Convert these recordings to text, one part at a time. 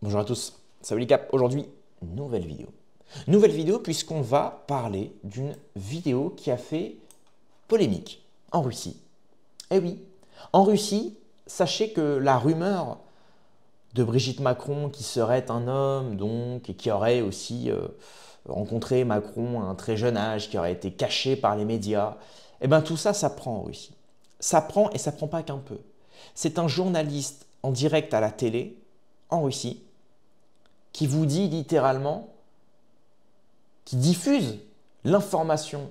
Bonjour à tous, c'est Oli Cap. Aujourd'hui, nouvelle vidéo. Nouvelle vidéo puisqu'on va parler d'une vidéo qui a fait polémique en Russie. Eh oui, en Russie, sachez que la rumeur de Brigitte Macron qui serait un homme donc et qui aurait aussi rencontré Macron à un très jeune âge, qui aurait été caché par les médias, eh bien tout ça, ça prend en Russie. Ça prend et ça prend pas qu'un peu. C'est un journaliste en direct à la télé en Russie qui vous dit littéralement, qui diffuse l'information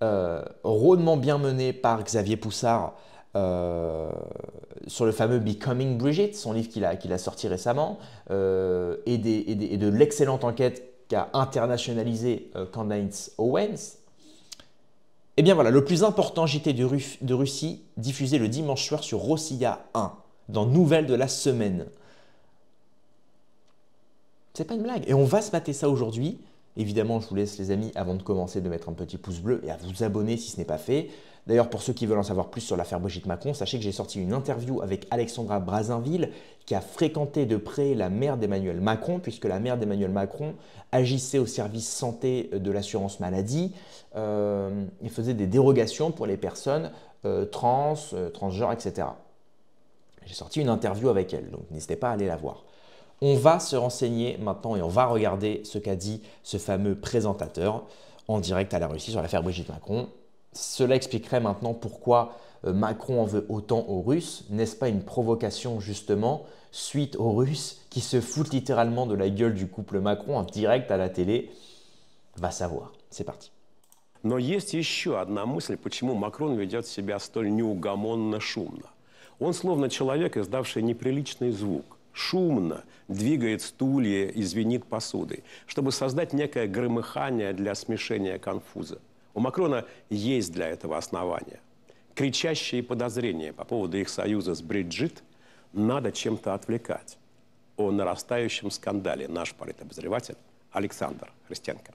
rondement bien menée par Xavier Poussard sur le fameux Becoming Brigitte, son livre qu'il a sorti récemment, et de l'excellente enquête qu'a internationalisé Candace Owens. Eh bien voilà, le plus important JT de Russie, diffusé le dimanche soir sur Rossiya 1, dans Nouvelles de la semaine. C'est pas une blague. Et on va se mater ça aujourd'hui. Évidemment, je vous laisse les amis, avant de commencer, de mettre un petit pouce bleu et à vous abonner si ce n'est pas fait. D'ailleurs, pour ceux qui veulent en savoir plus sur l'affaire Brigitte Macron, sachez que j'ai sorti une interview avec Alexandra Brazinville qui a fréquenté de près la mère d'Emmanuel Macron, puisque la mère d'Emmanuel Macron agissait au service santé de l'assurance maladie et faisait des dérogations pour les personnes transgenres, etc. J'ai sorti une interview avec elle, donc n'hésitez pas à aller la voir. On va se renseigner maintenant et on va regarder ce qu'a dit ce fameux présentateur en direct à la Russie sur l'affaire Brigitte Macron. Cela expliquerait maintenant pourquoi Macron en veut autant aux Russes. N'est-ce pas une provocation justement suite aux Russes qui se foutent littéralement de la gueule du couple Macron en direct à la télé? Va savoir. C'est parti. Но есть еще одна мысль, почему Макрон ведет себя столь неугомонно шумно. Он словно человек, издавший неприличный звук. Шумно двигает стулья и звенит посудой, чтобы создать некое громыхание для смешения конфуза. У Макрона есть для этого основания. Кричащие подозрения по поводу их союза с Бриджит надо чем-то отвлекать. О нарастающем скандале наш политобозреватель Александр Христенко.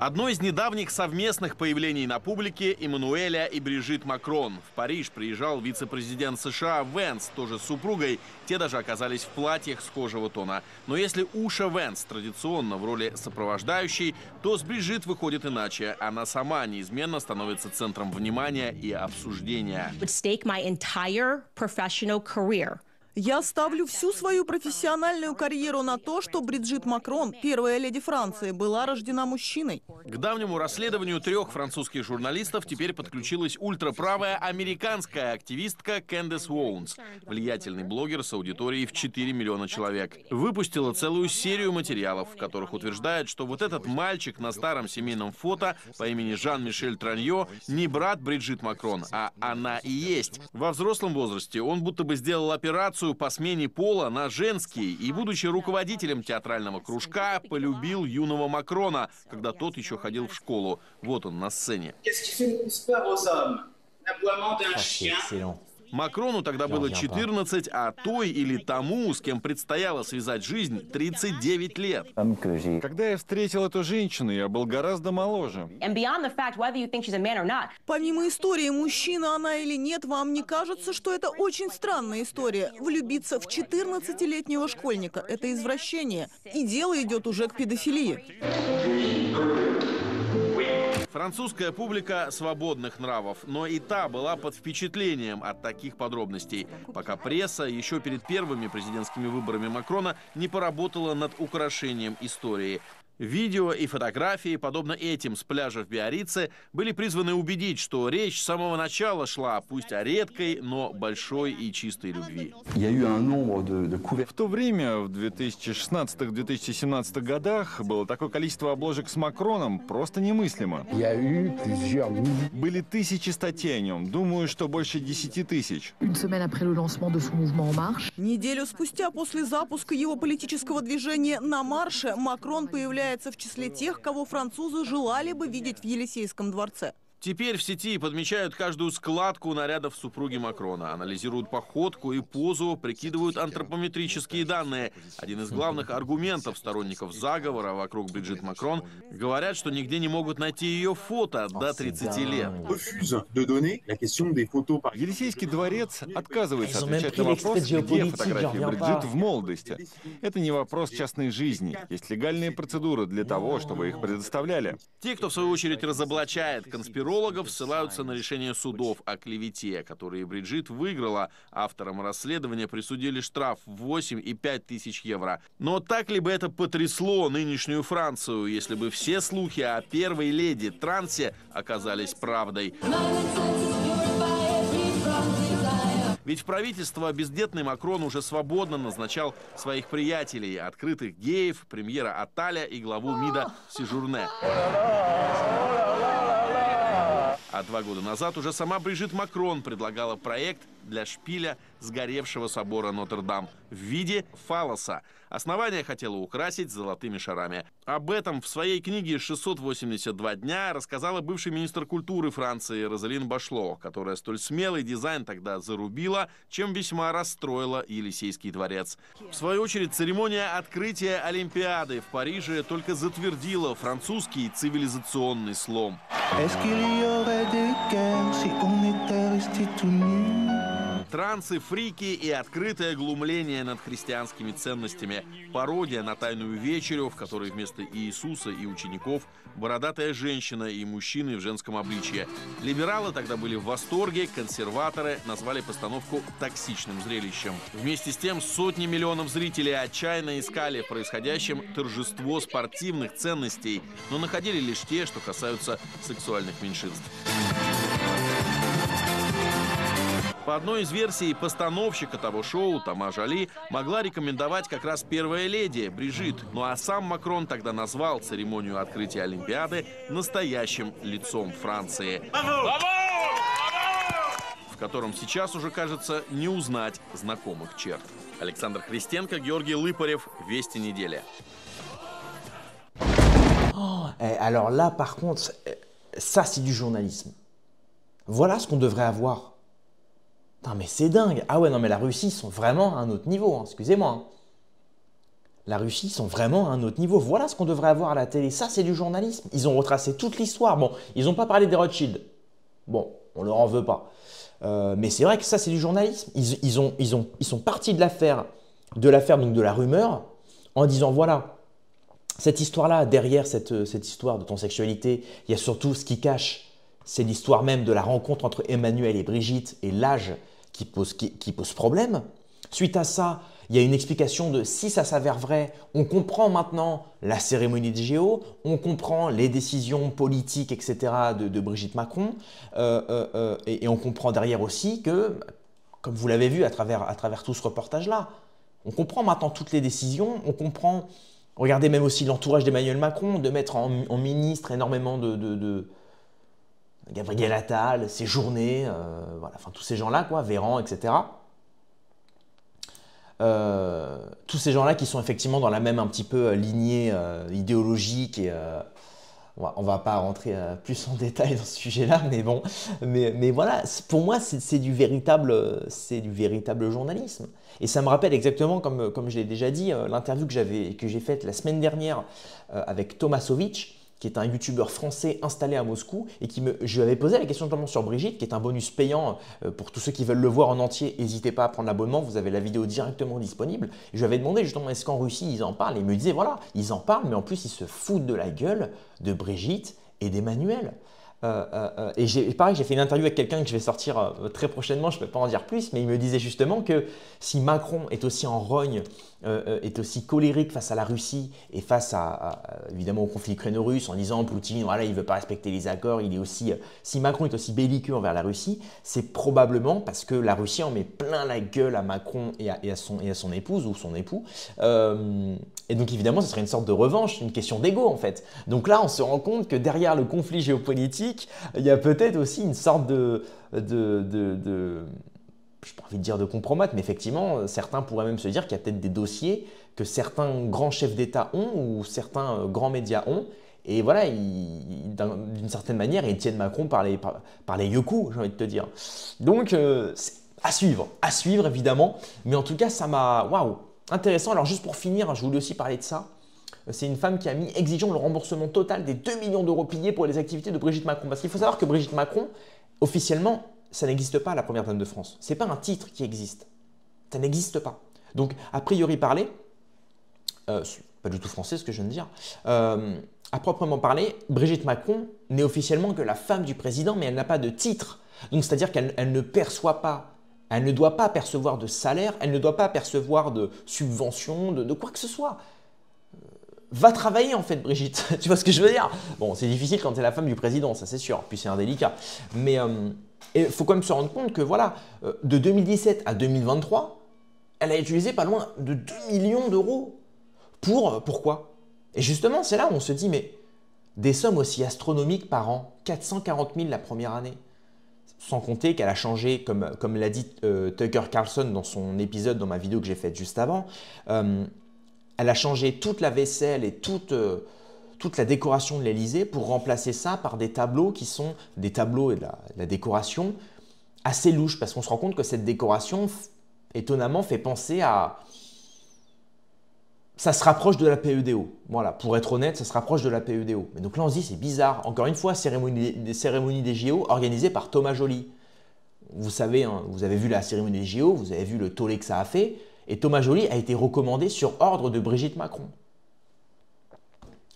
Одно из недавних совместных появлений на публике Эммануэля и Брижит Макрон. В Париж приезжал вице-президент США Венс, тоже с супругой. Те даже оказались в платьях схожего тона. Но если Уша Венс традиционно в роли сопровождающей, то с Брижит выходит иначе. Она сама неизменно становится центром внимания и обсуждения. Я ставлю всю свою профессиональную карьеру на то, что Бриджит Макрон, первая леди Франции, была рождена мужчиной. К давнему расследованию 3 французских журналистов теперь подключилась ультраправая американская активистка Кэндис Оуэнс, влиятельный блогер с аудиторией в 4 миллиона человек. Выпустила целую серию материалов, в которых утверждает, что вот этот мальчик на старом семейном фото по имени Жан-Мишель Траньо не брат Бриджит Макрон, а она и есть. Во взрослом возрасте он будто бы сделал операцию по смене пола на женский и, будучи руководителем театрального кружка, полюбил юного Макрона, когда тот еще ходил в школу. Вот он на сцене. Макрону тогда было 14, а той или тому, с кем предстояло связать жизнь, 39 лет. Когда я встретил эту женщину, я был гораздо моложе. Помимо истории, мужчина она или нет, вам не кажется, что это очень странная история? Влюбиться в 14-летнего школьника – это извращение. И дело идет уже к педофилии. Французская публика свободных нравов, но и та была под впечатлением от таких подробностей, пока пресса еще перед первыми президентскими выборами Макрона не поработала над украшением истории. Видео и фотографии, подобно этим с пляжа в Биаррице, были призваны убедить, что речь с самого начала шла, пусть о редкой, но большой и чистой любви. В то время, в 2016-2017 годах, было такое количество обложек с Макроном, просто немыслимо. Были тысячи статей о нем, думаю, что больше 10 тысяч. Неделю спустя после запуска его политического движения «На марше» Макрон появляется в числе тех, кого французы желали бы видеть в Елисейском дворце. Теперь в сети подмечают каждую складку нарядов супруги Макрона, анализируют походку и позу, прикидывают антропометрические данные. Один из главных аргументов сторонников заговора вокруг Бриджит Макрон — говорят, что нигде не могут найти ее фото до 30 лет. Елисейский дворец отказывается отвечать на вопрос, где фотографии Бриджит в молодости. Это не вопрос частной жизни. Есть легальные процедуры для того, чтобы их предоставляли. Те, кто в свою очередь разоблачает конспирологов, ссылаются на решение судов о клевете, которые Бриджит выиграла. Авторам расследования присудили штраф в 8,5 тысяч евро. Но так ли бы это потрясло нынешнюю Францию, если бы все слухи о первой леди трансе оказались правдой? Ведь в правительство бездетный Макрон уже свободно назначал своих приятелей, открытых геев, премьера Атталя и главу МИДа Сежурне. А 2 года назад уже сама Бриджит Макрон предлагала проект для шпиля сгоревшего собора Нотр-Дам в виде фаллоса. Основание хотела украсить золотыми шарами. Об этом в своей книге «682 дня» рассказала бывший министр культуры Франции Розалин Башло, которая столь смелый дизайн тогда зарубила, чем весьма расстроила Елисейский дворец. В свою очередь, церемония открытия Олимпиады в Париже только затвердила французский цивилизационный слом. Трансы, фрики и открытое глумление над христианскими ценностями. Пародия на тайную вечерю, в которой вместо Иисуса и учеников бородатая женщина и мужчины в женском обличье. Либералы тогда были в восторге, консерваторы назвали постановку токсичным зрелищем. Вместе с тем сотни миллионов зрителей отчаянно искали в происходящем торжество спортивных ценностей, но находили лишь те, что касаются сексуальных меньшинств. По одной из версий, постановщика того шоу, Тома Жали, могла рекомендовать как раз первая леди Бриджит. Ну а сам Макрон тогда назвал церемонию открытия Олимпиады настоящим лицом Франции, в котором сейчас уже, кажется, не узнать знакомых черт. Александр Христенко, Георгий Лыпарев. Вести недели. Alors là, par contre, ça c'est du journalisme. Voilà ce qu'on devrait avoir. Putain, mais c'est dingue. Ah ouais, non, mais la Russie, ils sont vraiment à un autre niveau, hein. Excusez-moi. Hein. La Russie, ils sont vraiment à un autre niveau. Voilà ce qu'on devrait avoir à la télé. Ça, c'est du journalisme. Ils ont retracé toute l'histoire. Bon, ils n'ont pas parlé des Rothschild. Bon, on leur en veut pas. Mais c'est vrai que ça, c'est du journalisme. Ils sont partis de l'affaire, donc de la rumeur, en disant, voilà, cette histoire-là, derrière cette histoire de ton sexualité, il y a surtout ce qui cache. C'est l'histoire même de la rencontre entre Emmanuel et Brigitte et l'âge qui pose problème. Suite à ça, il y a une explication de si ça s'avère vrai, on comprend maintenant la cérémonie des JO, on comprend les décisions politiques, etc. de Brigitte Macron, et on comprend derrière aussi que, comme vous l'avez vu à travers tout ce reportage-là, on comprend maintenant toutes les décisions, on comprend, regardez même aussi l'entourage d'Emmanuel Macron, de mettre en ministre énormément de Gabriel Attal, Séjourné, voilà, enfin tous ces gens-là, quoi, Véran, etc. Tous ces gens-là qui sont effectivement dans la même un petit peu lignée idéologique et on va pas rentrer plus en détail dans ce sujet-là, mais bon, mais voilà, pour moi c'est du véritable journalisme. Et ça me rappelle exactement, comme je l'ai déjà dit, l'interview que j'ai faite la semaine dernière avec Tomasovic, qui est un youtubeur français installé à Moscou et je lui avais posé la question justement sur Brigitte, qui est un bonus payant pour tous ceux qui veulent le voir en entier. N'hésitez pas à prendre l'abonnement, vous avez la vidéo directement disponible. Et je lui avais demandé justement est-ce qu'en Russie ils en parlent, et il me disait voilà, ils en parlent, mais en plus ils se foutent de la gueule de Brigitte et d'Emmanuel. Et pareil, j'ai fait une interview avec quelqu'un que je vais sortir très prochainement, je ne peux pas en dire plus, mais il me disait justement que si Macron est aussi en rogne, est aussi colérique face à la Russie et face évidemment au conflit ukraino-russe en disant Poutine, voilà, il ne veut pas respecter les accords, si Macron est aussi belliqueux envers la Russie, c'est probablement parce que la Russie en met plein la gueule à Macron et à son épouse ou son époux. Et donc évidemment, ce serait une sorte de revanche, une question d'ego en fait. Donc là, on se rend compte que derrière le conflit géopolitique, il y a peut-être aussi une sorte je n'ai pas envie de dire de compromat, mais effectivement, certains pourraient même se dire qu'il y a peut-être des dossiers que certains grands chefs d'État ont ou certains grands médias ont Et voilà, d'une certaine manière, ils tiennent Macron par les yeux-coups, j'ai envie de te dire. Donc, à suivre évidemment. Mais en tout cas, ça m'a... Waouh, intéressant. Alors juste pour finir, je voulais aussi parler de ça. C'est une femme qui a mis « Exigeons le remboursement total des 2 millions d'euros pillés pour les activités de Brigitte Macron ». Parce qu'il faut savoir que Brigitte Macron, officiellement, ça n'existe pas, la première dame de France. Ce n'est pas un titre qui existe. Ça n'existe pas. Donc, a priori parler, pas du tout français ce que je viens de dire, à proprement parler, Brigitte Macron n'est officiellement que la femme du président, mais elle n'a pas de titre. Donc, c'est-à-dire qu'elle ne perçoit pas, elle ne doit pas percevoir de salaire, elle ne doit pas percevoir de subvention, de quoi que ce soit. Va travailler en fait, Brigitte. Tu vois ce que je veux dire? Bon, c'est difficile quand tu es la femme du président, ça c'est sûr, puis c'est indélicat. Mais il faut quand même se rendre compte que voilà, de 2017 à 2023, elle a utilisé pas loin de 2 millions d'euros. Pourquoi? Et justement, c'est là où on se dit, mais des sommes aussi astronomiques par an, 440 000 la première année. Sans compter qu'elle a changé, comme l'a dit Tucker Carlson dans son épisode, dans ma vidéo que j'ai faite juste avant, elle a changé toute la vaisselle et toute la décoration de l'Élysée pour remplacer ça par des tableaux qui sont des tableaux et de la décoration assez louches. Parce qu'on se rend compte que cette décoration, étonnamment, fait penser à... Ça se rapproche de la PEDO. Voilà, pour être honnête, ça se rapproche de la PEDO. Mais donc là, on se dit, c'est bizarre. Encore une fois, cérémonie des JO organisée par Thomas Joly. Vous savez, hein, vous avez vu la cérémonie des JO, vous avez vu le tollé que ça a fait. Et Thomas Joly a été recommandé sur ordre de Brigitte Macron.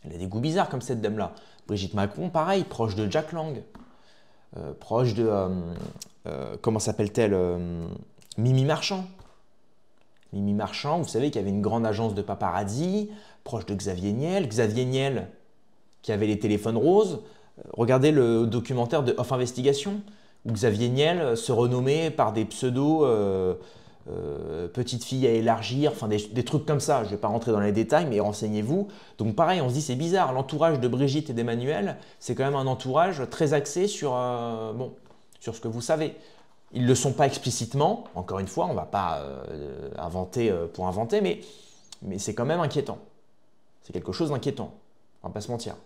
Elle a des goûts bizarres comme cette dame-là. Brigitte Macron, pareil, proche de Jack Lang. Proche de... comment s'appelle-t-elle Mimi Marchand. Mimi Marchand, vous savez qu'il y avait une grande agence de paparazzi, proche de Xavier Niel. Xavier Niel, qui avait les téléphones roses. Regardez le documentaire de Off Investigation, où Xavier Niel se renommait par des pseudos petite fille à élargir, enfin des trucs comme ça. Je ne vais pas rentrer dans les détails, mais renseignez-vous. Donc pareil, on se dit c'est bizarre. L'entourage de Brigitte et d'Emmanuel, c'est quand même un entourage très axé sur, sur ce que vous savez. Ils ne le sont pas explicitement, encore une fois, on ne va pas inventer pour inventer, mais c'est quand même inquiétant. C'est quelque chose d'inquiétant, on ne va pas se mentir.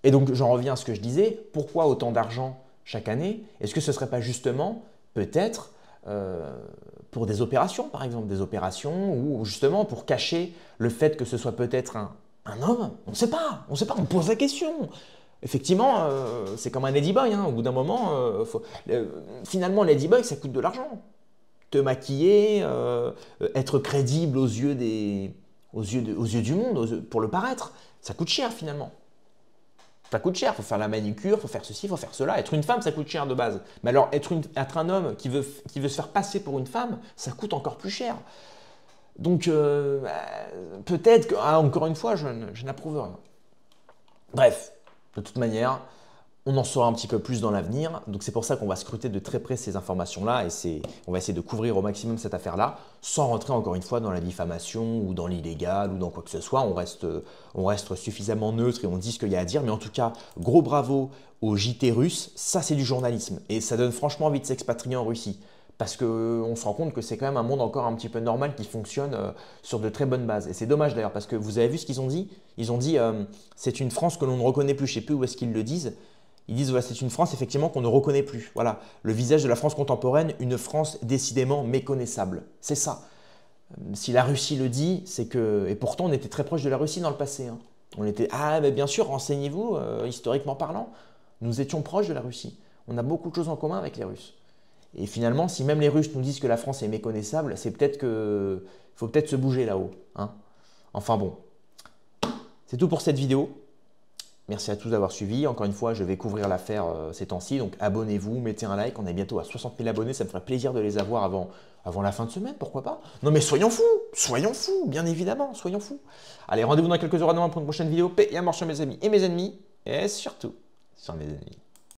Et donc j'en reviens à ce que je disais, pourquoi autant d'argent chaque année? Est-ce que ce ne serait pas justement, peut-être, pour des opérations, par exemple, des opérations ou justement pour cacher le fait que ce soit peut-être un homme? On ne sait pas, on pose la question. Effectivement, c'est comme un ladyboy, hein. Au bout d'un moment, finalement, ladyboy, ça coûte de l'argent. Te maquiller, être crédible aux yeux du monde, pour le paraître, ça coûte cher finalement. Ça coûte cher, il faut faire la manicure, il faut faire ceci, il faut faire cela. Être une femme, ça coûte cher de base. Mais alors, être un homme qui veut se faire passer pour une femme, ça coûte encore plus cher. Donc, peut-être que, encore une fois, je n'approuve rien. Bref. De toute manière, on en saura un petit peu plus dans l'avenir. Donc c'est pour ça qu'on va scruter de très près ces informations-là et on va essayer de couvrir au maximum cette affaire-là sans rentrer encore une fois dans la diffamation ou dans l'illégal ou dans quoi que ce soit. On reste suffisamment neutre et on dit ce qu'il y a à dire. Mais en tout cas, gros bravo aux JT russes. Ça, c'est du journalisme et ça donne franchement envie de s'expatrier en Russie. Parce qu'on se rend compte que c'est quand même un monde encore un petit peu normal qui fonctionne sur de très bonnes bases. Et c'est dommage d'ailleurs parce que vous avez vu ce qu'ils ont dit? Ils ont dit c'est une France que l'on ne reconnaît plus. Je ne sais plus où est-ce qu'ils le disent. Ils disent voilà, c'est une France effectivement qu'on ne reconnaît plus. Voilà, le visage de la France contemporaine, une France décidément méconnaissable. C'est ça. Si la Russie le dit, c'est que... Et pourtant, on était très proche de la Russie dans le passé. Hein. On était... Ah, mais bien sûr, renseignez-vous, historiquement parlant. Nous étions proches de la Russie. On a beaucoup de choses en commun avec les Russes. Et finalement, si même les Russes nous disent que la France est méconnaissable, c'est peut-être que... Il faut peut-être se bouger là-haut. Hein. Enfin bon. C'est tout pour cette vidéo. Merci à tous d'avoir suivi. Encore une fois, je vais couvrir l'affaire ces temps-ci. Donc abonnez-vous, mettez un like. On est bientôt à 60 000 abonnés. Ça me ferait plaisir de les avoir avant la fin de semaine. Pourquoi pas? Non mais soyons fous, bien évidemment, soyons fous. Allez, rendez-vous dans quelques heures demain pour une prochaine vidéo. Paix et à mort sur mes amis et mes ennemis. Et surtout, sur mes ennemis.